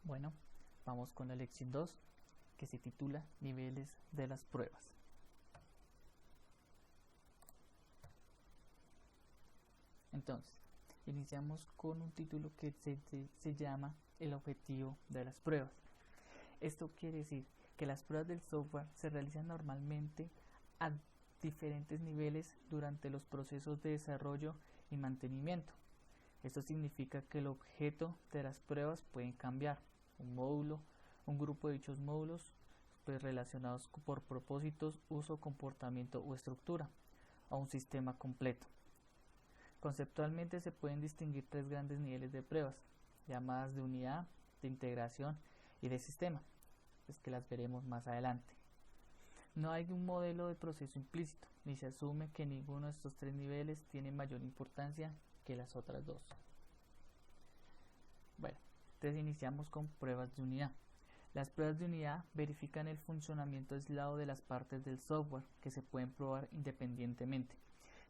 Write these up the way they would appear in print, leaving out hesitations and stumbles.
Bueno, vamos con la lección 2, que se titula Niveles de las pruebas. Entonces, iniciamos con un título que se llama El objetivo de las pruebas. Esto quiere decir que las pruebas del software se realizan normalmente a diferentes niveles durante los procesos de desarrollo y mantenimiento. Esto significa que el objeto de las pruebas puede cambiar. Un módulo, un grupo de dichos módulos relacionados por propósitos, uso, comportamiento o estructura, o un sistema completo. Conceptualmente se pueden distinguir tres grandes niveles de pruebas, llamadas de unidad, de integración y de sistema, pues que las veremos más adelante. No hay un modelo de proceso implícito, ni se asume que ninguno de estos tres niveles tiene mayor importancia que las otras dos. Bueno, entonces iniciamos con pruebas de unidad. Las pruebas de unidad verifican el funcionamiento aislado de las partes del software que se pueden probar independientemente.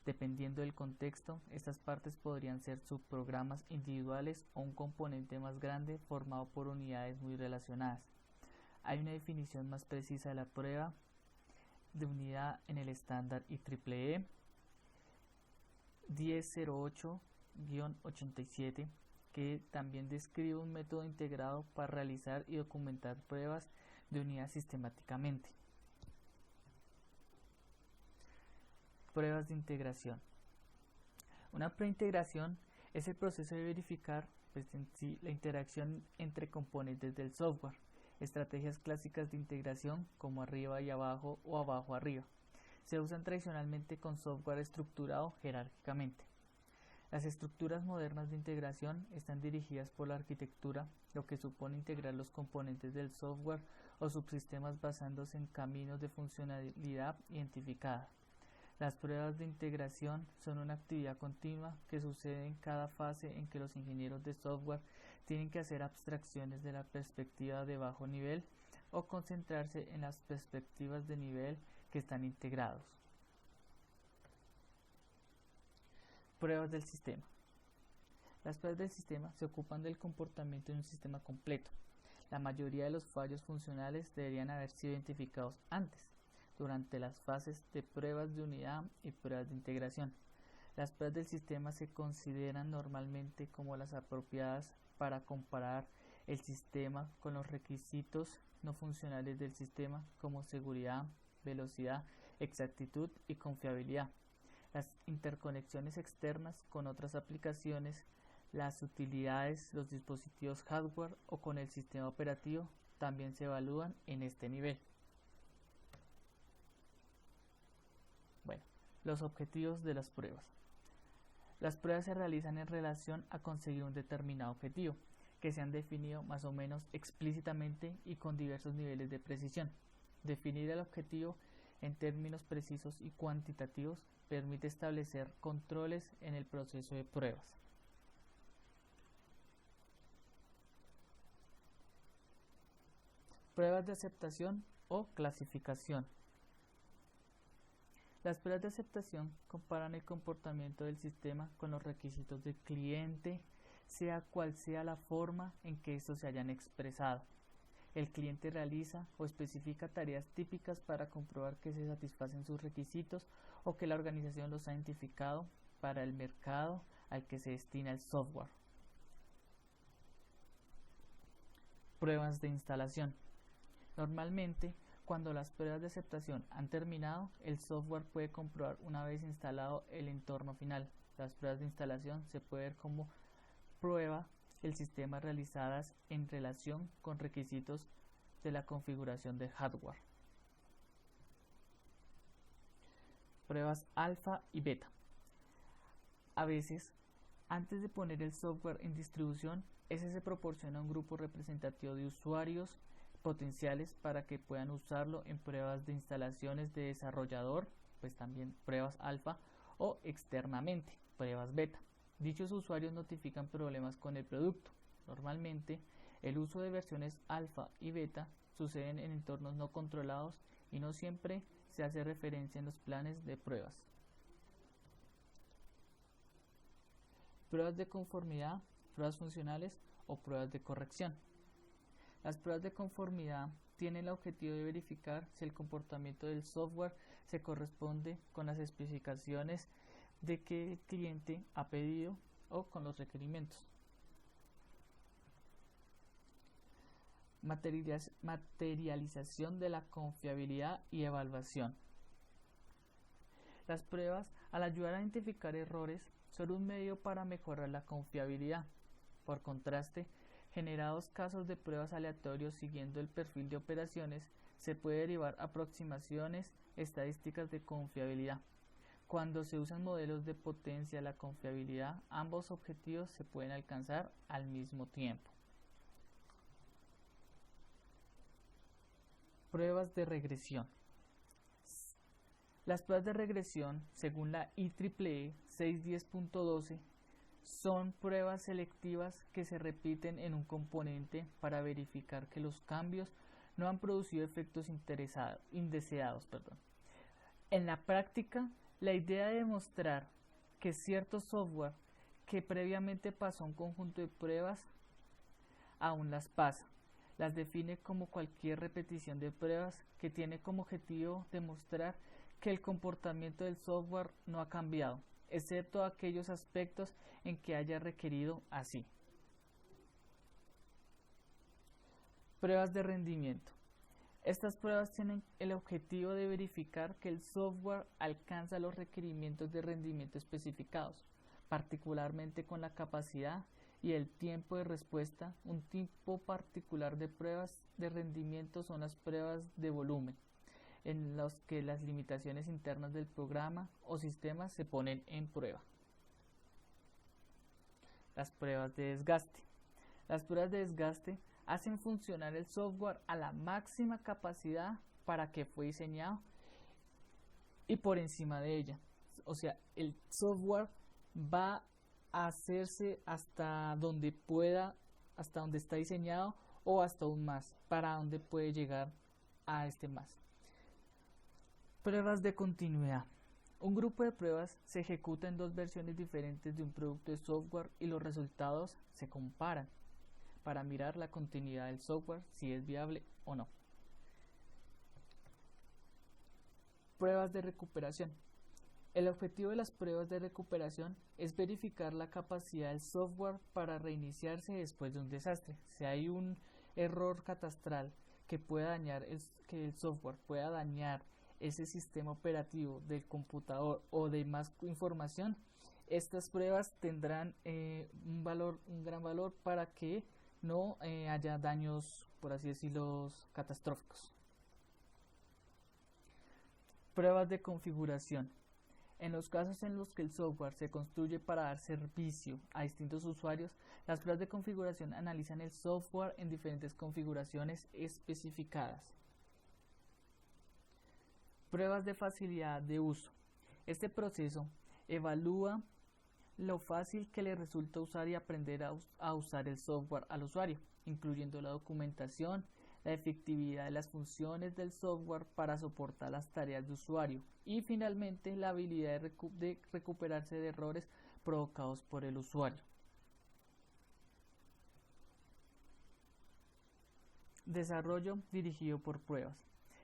Dependiendo del contexto, estas partes podrían ser subprogramas individuales o un componente más grande formado por unidades muy relacionadas. Hay una definición más precisa de la prueba de unidad en el estándar IEEE 1008-87, que también describe un método integrado para realizar y documentar pruebas de unidad sistemáticamente. Pruebas de integración. Una preintegración es el proceso de verificar en sí la interacción entre componentes del software. Estrategias clásicas de integración como arriba y abajo o abajo arriba se usan tradicionalmente con software estructurado jerárquicamente. Las estructuras modernas de integración están dirigidas por la arquitectura, lo que supone integrar los componentes del software o subsistemas basándose en caminos de funcionalidad identificada. Las pruebas de integración son una actividad continua que sucede en cada fase en que los ingenieros de software tienen que hacer abstracciones de la perspectiva de bajo nivel o concentrarse en las perspectivas de nivel que están integrados. Pruebas del sistema. Las pruebas del sistema se ocupan del comportamiento de un sistema completo. La mayoría de los fallos funcionales deberían haber sido identificados antes, durante las fases de pruebas de unidad y pruebas de integración. Las pruebas del sistema se consideran normalmente como las apropiadas para comparar el sistema con los requisitos no funcionales del sistema, como seguridad, velocidad, exactitud y confiabilidad. Las interconexiones externas con otras aplicaciones, las utilidades, los dispositivos hardware o con el sistema operativo también se evalúan en este nivel. Bueno, los objetivos de las pruebas. Las pruebas se realizan en relación a conseguir un determinado objetivo, que se han definido más o menos explícitamente y con diversos niveles de precisión. Definir el objetivo en términos precisos y cuantitativos permite establecer controles en el proceso de pruebas. Pruebas de aceptación o clasificación. Las pruebas de aceptación comparan el comportamiento del sistema con los requisitos del cliente, sea cual sea la forma en que estos se hayan expresado. El cliente realiza o especifica tareas típicas para comprobar que se satisfacen sus requisitos o que la organización los ha identificado para el mercado al que se destina el software. Pruebas de instalación. Normalmente, cuando las pruebas de aceptación han terminado, el software puede comprobar una vez instalado el entorno final. Las pruebas de instalación se puede ver como prueba el sistema realizadas en relación con requisitos de la configuración de hardware. Pruebas alfa y beta. A veces, antes de poner el software en distribución, se proporciona un grupo representativo de usuarios potenciales para que puedan usarlo en pruebas de instalaciones de desarrollador, pues también pruebas alfa, o externamente, pruebas beta. Dichos usuarios notifican problemas con el producto. Normalmente, el uso de versiones alfa y beta suceden en entornos no controlados y no siempre se hace referencia en los planes de pruebas. Pruebas de conformidad, pruebas funcionales o pruebas de corrección. Las pruebas de conformidad tienen el objetivo de verificar si el comportamiento del software se corresponde con las especificaciones de que el cliente ha pedido o con los requerimientos. Materialización de la confiabilidad y evaluación. Las pruebas, al ayudar a identificar errores, son un medio para mejorar la confiabilidad. Por contraste, generados casos de pruebas aleatorios siguiendo el perfil de operaciones, se puede derivar aproximaciones estadísticas de confiabilidad. Cuando se usan modelos de potencia de la confiabilidad, ambos objetivos se pueden alcanzar al mismo tiempo. Pruebas de regresión. Las pruebas de regresión, según la IEEE 610.12, son pruebas selectivas que se repiten en un componente para verificar que los cambios no han producido efectos indeseados. En la práctica, la idea de demostrar que cierto software que previamente pasó a un conjunto de pruebas aún las pasa. Las define como cualquier repetición de pruebas que tiene como objetivo demostrar que el comportamiento del software no ha cambiado, excepto aquellos aspectos en que haya requerido así. Pruebas de rendimiento. Estas pruebas tienen el objetivo de verificar que el software alcanza los requerimientos de rendimiento especificados, particularmente con la capacidad y el tiempo de respuesta. Un tipo particular de pruebas de rendimiento son las pruebas de volumen, en los que las limitaciones internas del programa o sistema se ponen en prueba. Las pruebas de desgaste. Las pruebas de desgaste hacen funcionar el software a la máxima capacidad para que fue diseñado y por encima de ella. O sea, el software va a hacerse hasta donde pueda, hasta donde está diseñado o hasta aún más, para donde puede llegar a este más. Pruebas de continuidad. Un grupo de pruebas se ejecuta en dos versiones diferentes de un producto de software y los resultados se comparan para mirar la continuidad del software, si es viable o no. Pruebas de recuperación. El objetivo de las pruebas de recuperación es verificar la capacidad del software para reiniciarse después de un desastre. Si hay un error catastral que pueda dañar, que el software pueda dañar ese sistema operativo del computador o de más información, estas pruebas tendrán un gran valor para que no haya daños, por así decirlo, catastróficos. Pruebas de configuración. En los casos en los que el software se construye para dar servicio a distintos usuarios, las pruebas de configuración analizan el software en diferentes configuraciones especificadas. Pruebas de facilidad de uso. Este proceso evalúa lo fácil que le resulta usar y aprender a usar el software al usuario, incluyendo la documentación, la efectividad de las funciones del software para soportar las tareas de usuario y finalmente la habilidad de recuperarse de errores provocados por el usuario. Desarrollo dirigido por pruebas.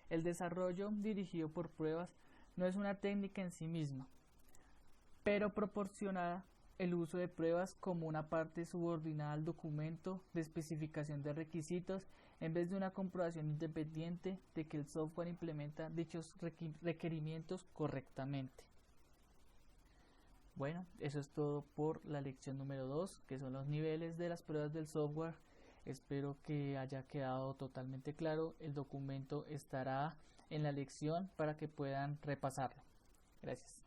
El desarrollo dirigido por pruebas no es una técnica en sí misma, pero proporciona el uso de pruebas como una parte subordinada al documento de especificación de requisitos en vez de una comprobación independiente de que el software implementa dichos requerimientos correctamente. Bueno, eso es todo por la lección número 2, que son los niveles de las pruebas del software. Espero que haya quedado totalmente claro. El documento estará en la lección para que puedan repasarlo. Gracias.